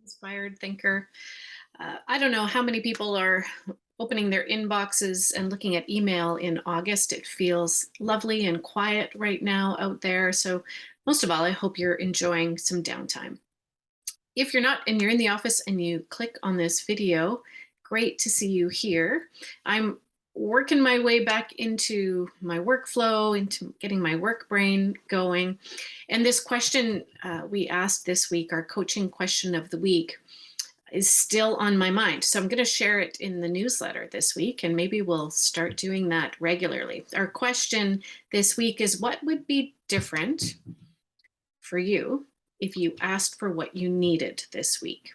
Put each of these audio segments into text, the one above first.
Inspired thinker. I don't know how many people are opening their inboxes and looking at email in August. It feels lovely and quiet right now out there. So, most of all, I hope you're enjoying some downtime. If you're not and you're in the office and you click on this video, great to see you here. I'm working my way back into my workflow, into getting my work brain going. And this question we asked this week, our coaching question of the week, is still on my mind. So I'm going to share it in the newsletter this week, and maybe we'll start doing that regularly. Our question this week is, what would be different for you if you asked for what you needed this week?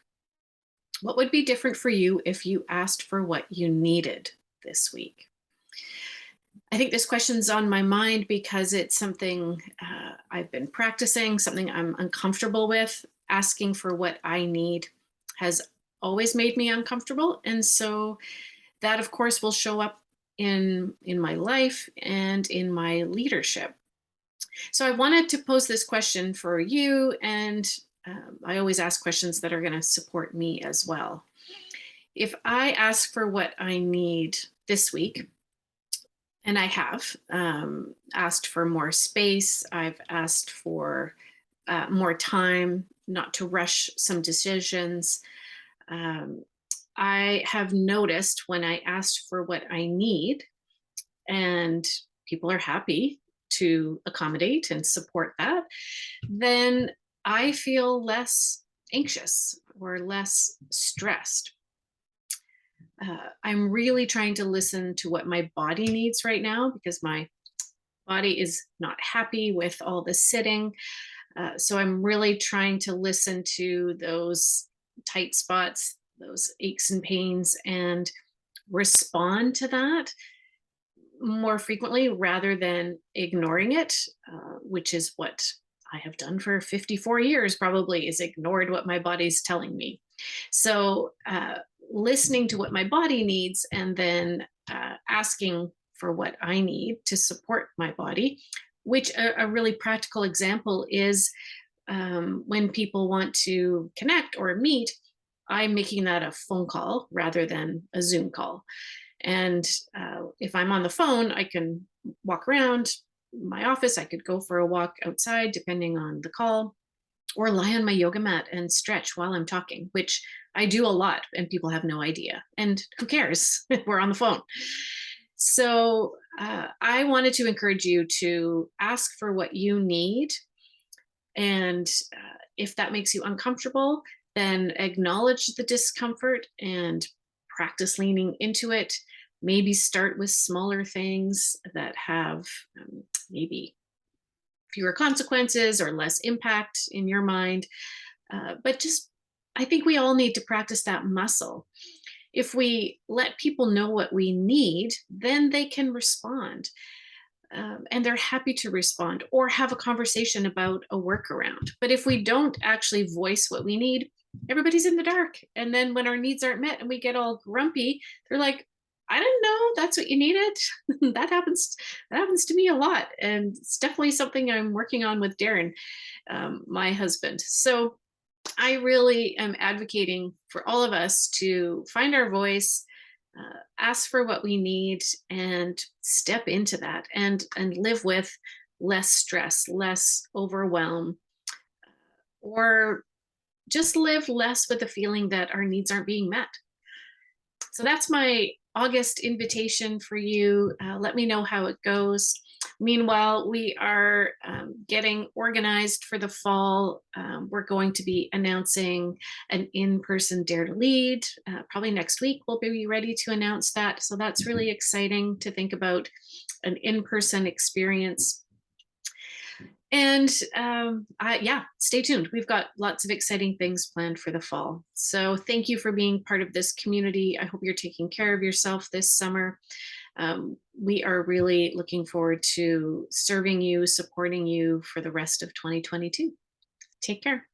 What would be different for you if you asked for what you needed this week? I think this question's on my mind because it's something I've been practicing, something I'm uncomfortable with. Asking for what I need has always made me uncomfortable. And so that, of course, will show up in my life and in my leadership. So I wanted to pose this question for you, and I always ask questions that are going to support me as well. If I ask for what I need this week, and I have asked for more space, I've asked for more time, not to rush some decisions. Um, I have noticed when I asked for what I need, and people are happy to accommodate and support that, then I feel less anxious or less stressed. I'm really trying to listen to what my body needs right now because my body is not happy with all the sitting. So I'm really trying to listen to those tight spots, those aches and pains, and respond to that more frequently rather than ignoring it, which is what I have done for 54 years, probably, is ignored what my body's telling me. So, listening to what my body needs and then asking for what I need to support my body, which a really practical example is when people want to connect or meet, I'm making that a phone call rather than a Zoom call. And if I'm on the phone, I can walk around my office. I could go for a walk outside, depending on the call, or lie on my yoga mat and stretch while I'm talking, which I do a lot, and people have no idea. And who cares? We're on the phone. So I wanted to encourage you to ask for what you need. And if that makes you uncomfortable, then acknowledge the discomfort and practice leaning into it. Maybe start with smaller things that have maybe fewer consequences or less impact in your mind. But just, I think we all need to practice that muscle. If we let people know what we need, then they can respond. And they're happy to respond or have a conversation about a workaround. But if we don't actually voice what we need, everybody's in the dark. And then when our needs aren't met and we get all grumpy, they're like, I didn't know that's what you needed. That happens to me a lot. And it's definitely something I'm working on with Darren, my husband. So I really am advocating for all of us to find our voice, ask for what we need, and step into that and live with less stress, less overwhelm, or just live less with the feeling that our needs aren't being met. So that's my August invitation for you. Let me know how it goes. Meanwhile, we are getting organized for the fall. We're going to be announcing an in person Dare to Lead. Probably next week, we'll be ready to announce that. So that's really exciting to think about an in person experience. And yeah, stay tuned. We've got lots of exciting things planned for the fall. So thank you for being part of this community. I hope you're taking care of yourself this summer. We are really looking forward to serving you, supporting you for the rest of 2022. Take care.